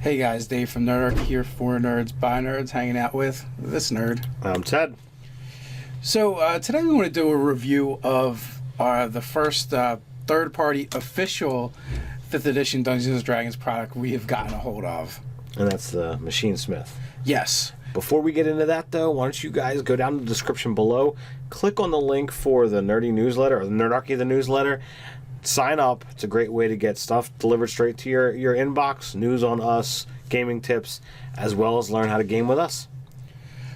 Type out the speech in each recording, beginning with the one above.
Hey guys, Dave from Nerd here for Nerds by Nerds, hanging out with this nerd. I'm Ted. So today we want to do a review of the first third-party official 5th edition Dungeons & Dragons product we have gotten a hold of. And that's the Machinesmith. Yes. Before we get into that, though, why don't you guys go down to the description below, click on the link for the Nerdy newsletter, or the Nerdarchy the newsletter. Sign up. It's a great way to get stuff delivered straight to your inbox, news on us, gaming tips, as well as learn how to game with us.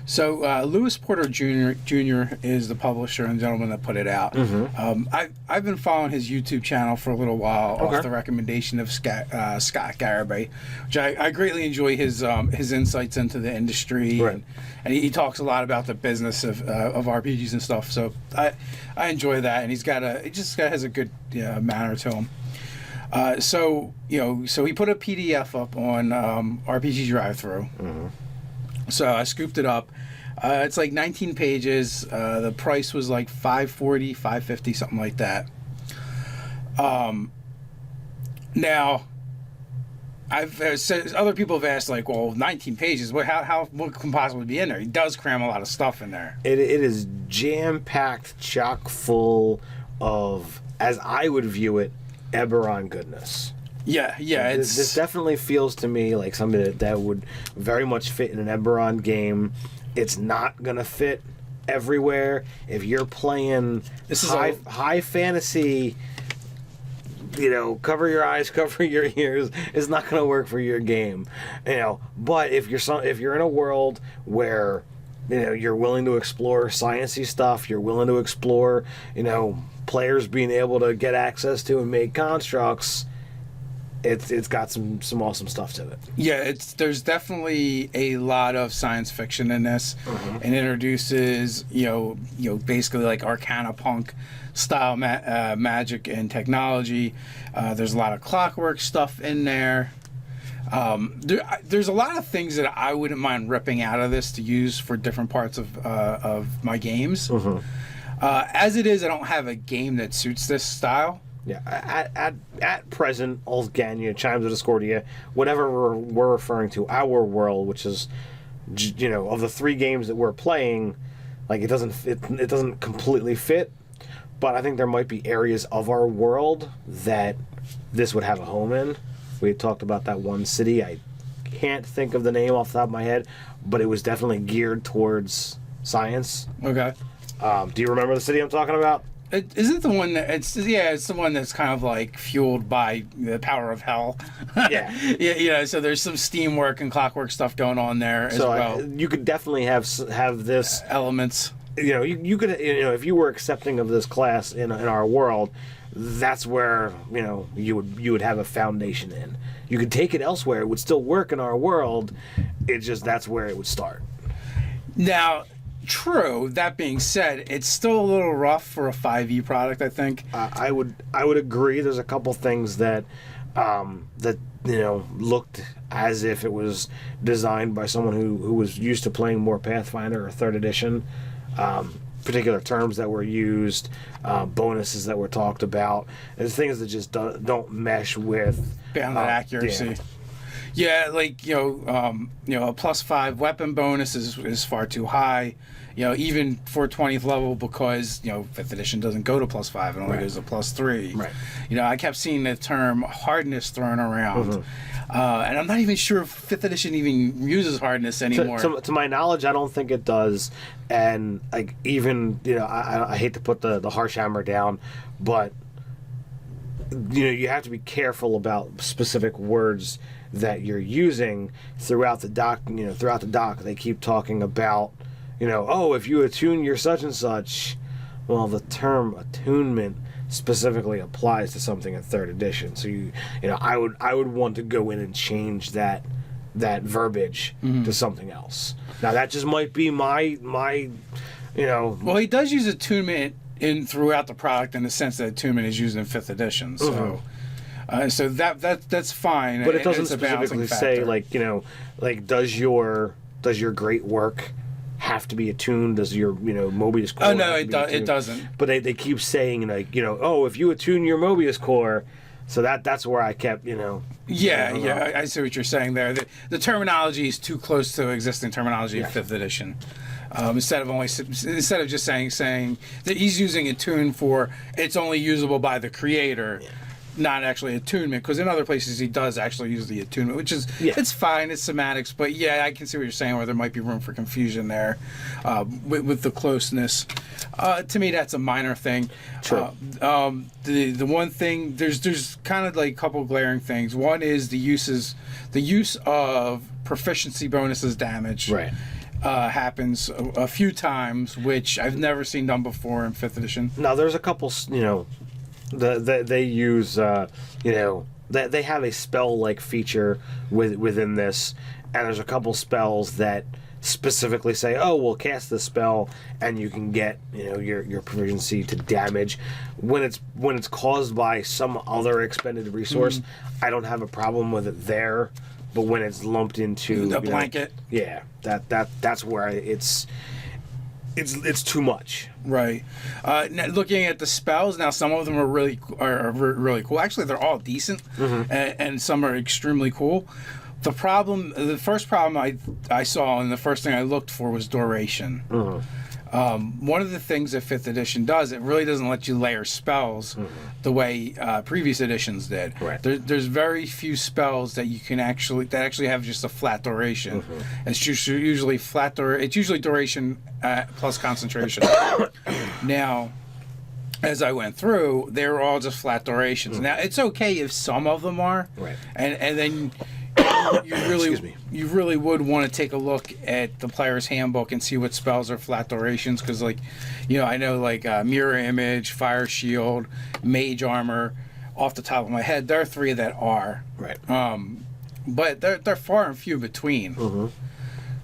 So Lewis Porter Jr. is the publisher and gentleman that put it out. Mm-hmm. I've been following his YouTube channel for a little while Okay. off the recommendation of Scott Garibay, which I greatly enjoy his insights into the industry. Right. And he talks a lot about the business of RPGs and stuff. So I enjoy that, and he just has a good manner to him. So he put a PDF up on RPG Drive-Thru. Mm-hmm. So I scooped it up. It's like 19 pages. The price was like $5.40, $5.50, something like that. Now, I've said, other people have asked, like, well, 19 pages. What can possibly be in there? He does cram a lot of stuff in there. It is jam-packed, chock full of, as I would view it, Eberron goodness. Yeah. This definitely feels to me like something that would very much fit in an Eberron game. It's not gonna fit everywhere. If you're playing high fantasy, cover your eyes, cover your ears. It's not gonna work for your game, But if you're in a world where you're willing to explore sciencey stuff, you're willing to explore players being able to get access to and make constructs. It's got some awesome stuff to it. Yeah, there's definitely a lot of science fiction in this, and introduces basically like Arcana Punk style magic and technology. There's a lot of clockwork stuff in there. There's a lot of things that I wouldn't mind ripping out of this to use for different parts of my games. As it is, I don't have a game that suits this style. Yeah, at present, Olgania, Chimes of Discordia, whatever we're referring to, our world, which is, of the 3 games that we're playing, like it doesn't completely fit, but I think there might be areas of our world that this would have a home in. We had talked about that one city. I can't think of the name off the top of my head, but it was definitely geared towards science. Okay. Do you remember the city I'm talking about? Is it the one that it's the one that's kind of like fueled by the power of hell? Yeah. Yeah. So there's some steamwork and clockwork stuff going on there as well. You could definitely have this elements. You could if you were accepting of this class in our world, that's where you would have a foundation in. You could take it elsewhere; it would still work in our world. That's where it would start. Now. True. That being said, it's still a little rough for a 5e product, I think. I would agree. There's a couple things that looked as if it was designed by someone who was used to playing more Pathfinder or 3rd edition. Particular terms that were used, bonuses that were talked about, and things that just don't mesh with bounded accuracy. Yeah, like a +5 weapon bonus is far too high. Even for 20th level, because 5th edition doesn't go to +5; it only goes to +3. Right. I kept seeing the term hardness thrown around, and I'm not even sure if 5th edition even uses hardness anymore. To my knowledge, I don't think it does. And like even I hate to put the harsh hammer down, but you have to be careful about specific words that you're using throughout the doc. Throughout the doc, they keep talking about, if you attune your such and such. Well, the term attunement specifically applies to something in 3rd edition. So I would want to go in and change that verbiage to something else. Now that just might be my. Well, he does use attunement throughout the product in the sense that attunement is used in 5th edition. So. So that's fine, but it doesn't specifically say does your great work have to be attuned? Does your Mobius core? Oh no, it doesn't. But they keep saying if you attune your Mobius core, So that's where I kept, you know. Yeah, I see what you're saying there. The terminology is too close to existing terminology of 5th edition. Instead of just saying that he's using attune for it's only usable by the creator, not actually attunement. Because in other places he does actually use the attunement, which is it's fine, it's semantics. But yeah, I can see what you're saying, where there might be room for confusion there with the closeness. To me, that's a minor thing. True. The one thing there's kind of like a couple glaring things. One is the use of proficiency bonuses damage. Right. Happens a few times, which I've never seen done before in 5th edition. Now, there's a couple, you know, they use, you know, they have a spell-like feature within this, and there's a couple spells that specifically say, oh, we'll cast this spell, and you can get, you know, your proficiency to damage. When it's caused by some other expended resource, I don't have a problem with it there. But when it's lumped into the blanket, that's where it's too much. Right. Now, looking at the spells, now some of them are really cool. Actually, they're all decent, and some are extremely cool. The first problem I saw, and the first thing I looked for was duration. One of the things that 5th edition does, it really doesn't let you layer spells the way previous editions did. Right. There's very few spells that you can actually have just a flat duration. It's usually it's usually duration plus concentration. Now, as I went through, they were all just flat durations. Now, it's okay if some of them are, right, and then you really would want to take a look at the player's handbook and see what spells are flat durations, because, like, you know, I know, like, mirror image, fire shield, mage armor, off the top of my head, there are 3 that are, right, but they're far and few between.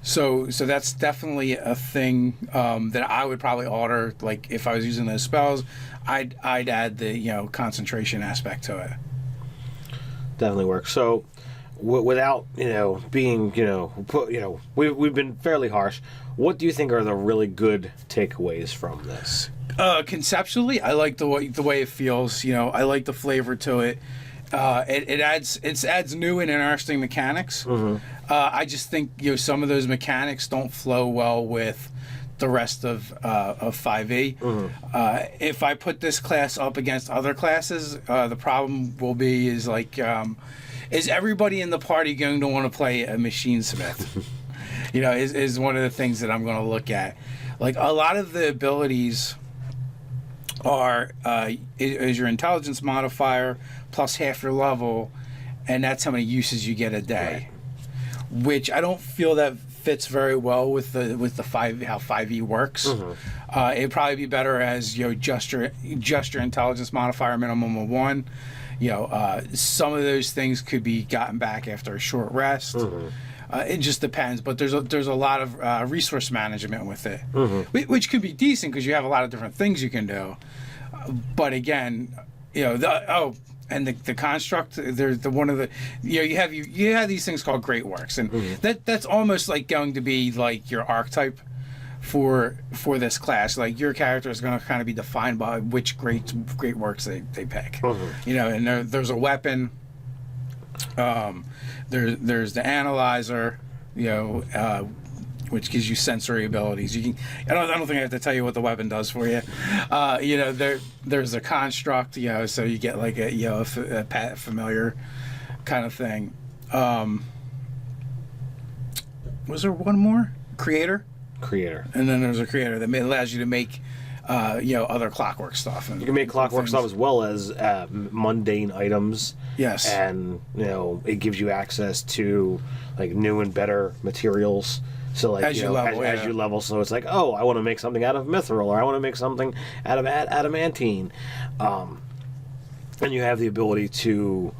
So that's definitely a thing that I would probably alter. Like, if I was using those spells, I'd add the, you know, concentration aspect to it. Definitely works. So, without, you know, being, you know, we've been fairly harsh. What do you think are the really good takeaways from this? Conceptually, I like the way it feels. You know, I like the flavor to it. It adds new and interesting mechanics. I just think, you know, some of those mechanics don't flow well with the rest of 5e. If I put this class up against other classes, the problem will be is everybody in the party going to want to play a Machinesmith? You know, is one of the things that I'm going to look at. Like, a lot of the abilities are is your intelligence modifier plus half your level, and that's how many uses you get a day. Right. Which I don't feel that fits very well with the how 5e works. It'd probably be better as, you know, just your intelligence modifier minimum of 1. You know, some of those things could be gotten back after a short rest. It just depends, but there's a lot of resource management with it, which could be decent because you have a lot of different things you can do. But again, you know, and the construct, there's one of the, you know, you have these things called great works, and that's almost like going to be like your archetype for this class. Like, your character is going to kind of be defined by which great works they pick. You know, and there's a weapon. There's the analyzer, you know, which gives you sensory abilities. You can. I don't think I have to tell you what the weapon does for you. You know, there's a construct. You know, so you get like a, you know, a familiar kind of thing. Was there one more? Creator, and then there's a creator that allows you to make, you know, other clockwork stuff. And you can make clockwork stuff as well as mundane items. Yes. And, you know, it gives you access to, like, new and better materials. So, like, as you level, so it's like, oh, I want to make something out of mithril, or I want to make something out of adamantine, and you have the ability to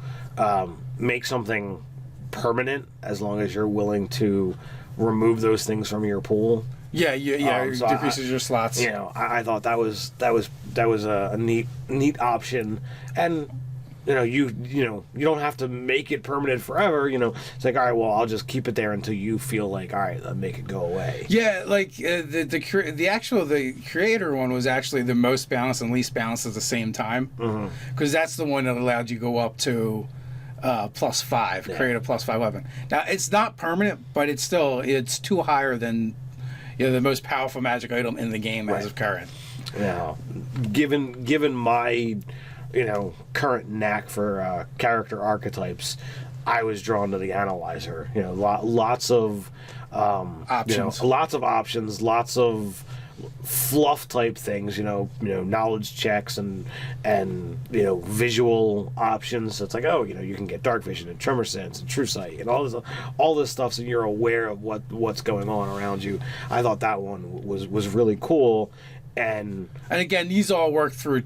make something permanent as long as you're willing to remove those things from your pool. Yeah, it decreases your slots. You know, I thought that was a neat option, and you don't have to make it permanent forever. It's like, all right, well, I'll just keep it there until you feel like, all right, I'll make it go away. Yeah, like the creator one was actually the most balanced and least balanced at the same time, because that's the one that allowed you to go up to +5, create a +5 weapon. Now it's not permanent, but it's too higher than the most powerful magic item in the game as of current. Now, given my current knack for character archetypes, I was drawn to the analyzer. Lots of options, lots of fluff type things. Knowledge checks and visual options. So it's like, you can get dark vision and tremor sense and true sight and all this stuff, so you're aware of what's going on around you. I thought that one was really cool. And again, these all work through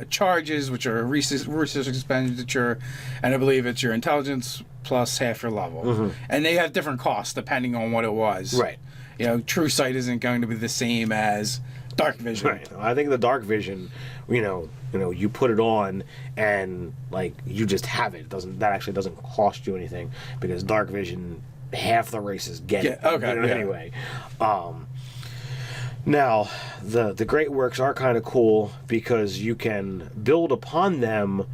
charges, which are resource expenditure, and I believe it's your intelligence plus half your level. And they have different costs depending on what it was. Right. True sight isn't going to be the same as dark vision. Right. I think the dark vision, you put it on and like you just have it. That actually doesn't cost you anything, because dark vision, half the races get it. Okay. Anyway. Now, the great works are kind of cool because you can build upon them,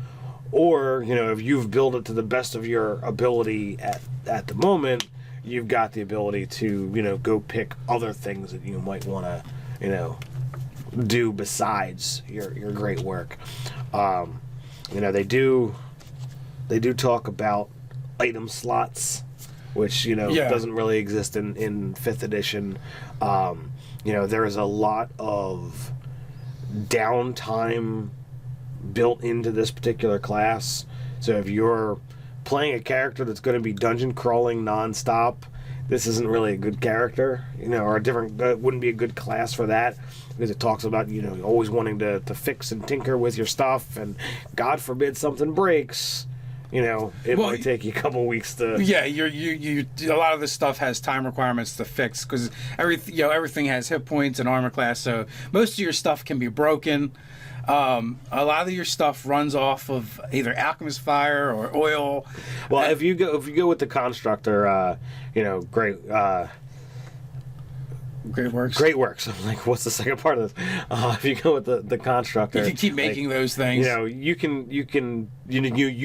or if you've built it to the best of your ability at the moment, you've got the ability to go pick other things that you might want to do besides your great work. They do talk about item slots, which doesn't really exist in 5th edition. There is a lot of downtime built into this particular class. So if you're playing a character that's going to be dungeon crawling nonstop, this isn't really a good character, or wouldn't be a good class for that, because it talks about always wanting to fix and tinker with your stuff, and God forbid something breaks. It might take you a couple weeks to. Yeah, you a lot of this stuff has time requirements to fix, because everything has hit points and armor class, so most of your stuff can be broken. A lot of your stuff runs off of either alchemist fire or oil. Well, if you go with the constructor, Great works. Great works. I'm like, what's the second part of this? If you go with the constructor, you can keep making those things. You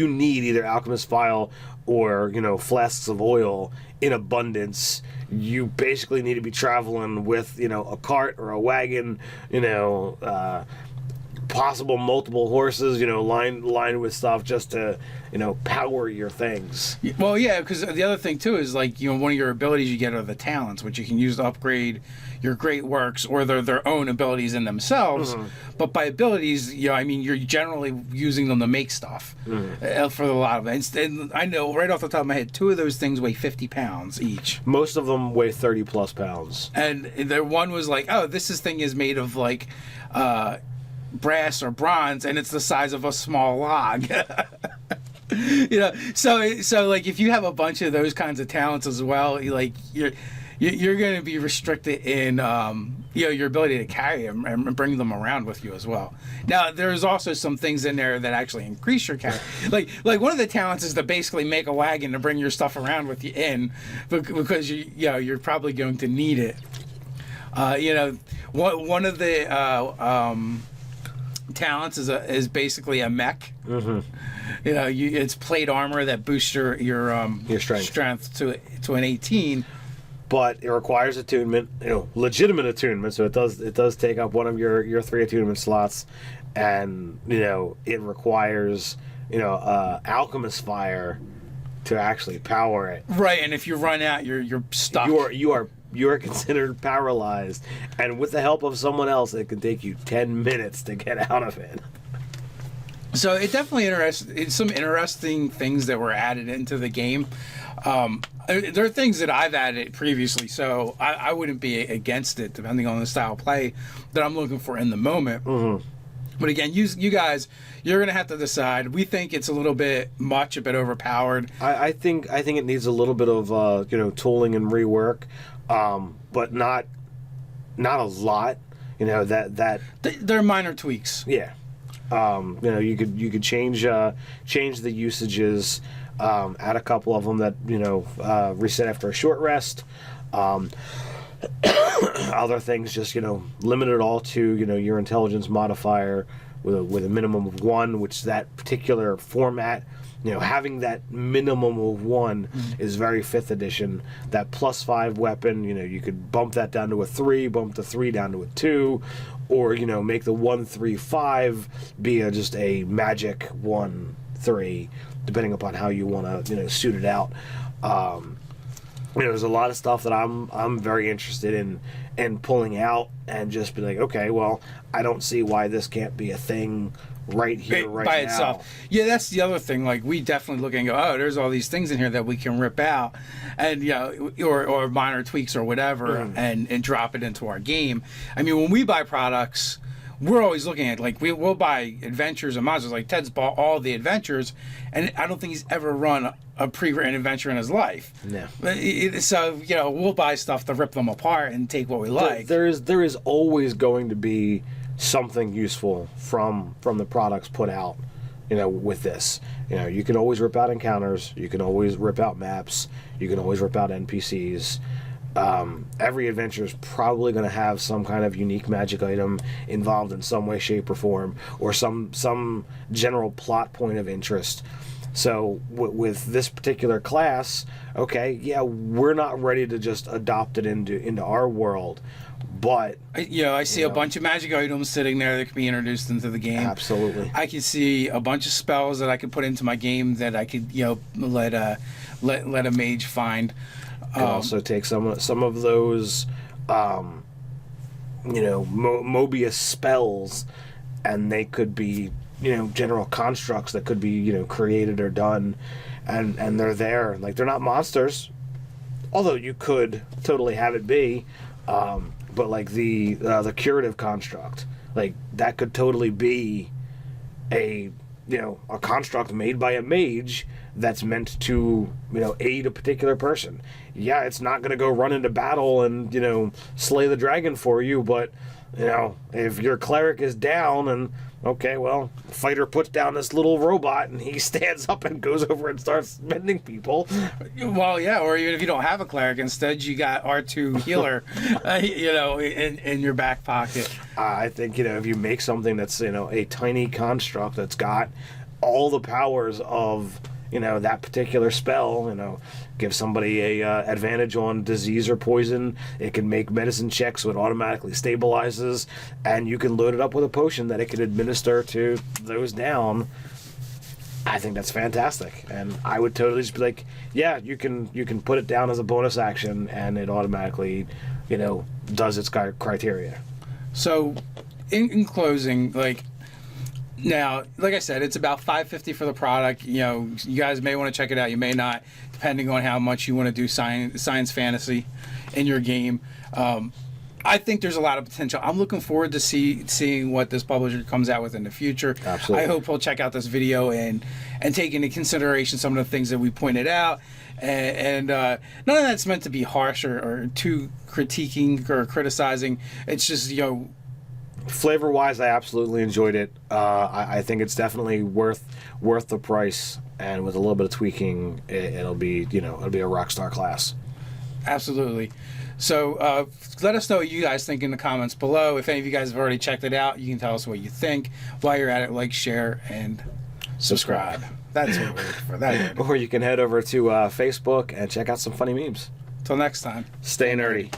need either alchemist file or flasks of oil in abundance. You basically need to be traveling with a cart or a wagon. Possible multiple horses, lined with stuff just to, power your things. Well, yeah, because the other thing too is like, one of your abilities you get are the talents, which you can use to upgrade your great works, or their own abilities in themselves. But by abilities, you're generally using them to make stuff for a lot of it. And I know right off the top of my head, 2 of those things weigh 50 pounds each. Most of them weigh 30 plus pounds. And the one was like, this thing is made of like brass or bronze, and it's the size of a small log. So like if you have a bunch of those kinds of talents as well, you're going to be restricted in your ability to carry them and bring them around with you as well. Now there's also some things in there that actually increase your carry. like one of the talents is to basically make a wagon to bring your stuff around with you in, because you're probably going to need it. One of the talents is basically a mech. It's plate armor that boosts your strength to an 18. But it requires attunement, legitimate attunement. So it does take up one of your 3 attunement slots, and it requires alchemist fire to actually power it. Right, and if you run out, you're stuck. You are considered paralyzed, and with the help of someone else, it can take you 10 minutes to get out of it. So it definitely it's some interesting things that were added into the game. There are things that I've added previously, so I wouldn't be against it, depending on the style of play that I'm looking for in the moment. But again, you guys, you're going to have to decide. We think it's a little bit much, a bit overpowered. I think it needs a little bit of tooling and rework, but not a lot. There are minor tweaks. Yeah. You could change the usages, add a couple of them that reset after a short rest. Other things, just limit it all to your intelligence modifier with a minimum of 1, which that particular format. Having that minimum of 1 is very 5th edition. That +5 weapon, you could bump that down to a 3, bump the 3 down to a 2, or make the 1-3-5 be just a magic 1-3, depending upon how you want to suit it out. There's a lot of stuff that I'm very interested in pulling out and just be like, okay, well, I don't see why this can't be a thing right here, right by now. itself. Yeah, that's the other thing. Like, we definitely look and go, oh, there's all these things in here that we can rip out, and or minor tweaks or whatever, and drop it into our game. I mean, when we buy products, we're always looking at, like, we'll buy adventures and modules. Like, Ted's bought all the adventures, and I don't think he's ever run a pre-written adventure in his life. No. So we'll buy stuff to rip them apart and take what we like. There is always going to be something useful from the products put out, with this. You can always rip out encounters, you can always rip out maps, you can always rip out NPCs. Every adventure is probably going to have some kind of unique magic item involved in some way, shape, or form, or some general plot point of interest. So with this particular class, okay, yeah, we're not ready to just adopt it into our world, but I see a bunch of magic items sitting there that could be introduced into the game. Absolutely. I could see a bunch of spells that I could put into my game that I could let a mage find. Could also take some of those Mobius spells, and they could be general constructs that could be created or done, and they're there. Like, they're not monsters, although you could totally have it be, but like the curative construct, like, that could totally be a construct made by a mage that's meant to aid a particular person. Yeah, it's not going to go run into battle and slay the dragon for you, but if your cleric is down, and okay, well, fighter puts down this little robot and he stands up and goes over and starts mending people. Well, yeah, or even if you don't have a cleric, instead you got R2 healer, in your back pocket. I think if you make something that's a tiny construct that's got all the powers of that particular spell, give somebody a advantage on disease or poison. It can make medicine checks so it automatically stabilizes, and you can load it up with a potion that it can administer to those down. I think that's fantastic, and I would totally just be like, yeah, you can put it down as a bonus action, and it automatically does its criteria. So in closing, now, like I said, it's about $5.50 for the product. You guys may want to check it out. You may not, depending on how much you want to do science fantasy in your game. I think there's a lot of potential. I'm looking forward to seeing what this publisher comes out with in the future. Absolutely. I hope he'll check out this video and take into consideration some of the things that we pointed out. And none of that's meant to be harsh or too critiquing or criticizing. It's just, flavor-wise, I absolutely enjoyed it. I think it's definitely worth the price, and with a little bit of tweaking, it'll be a rock star class. Absolutely. So let us know what you guys think in the comments below. If any of you guys have already checked it out, you can tell us what you think. While you're at it, like, share, and subscribe. That's what we're for. That. Or you can head over to Facebook and check out some funny memes. Till next time. Stay nerdy.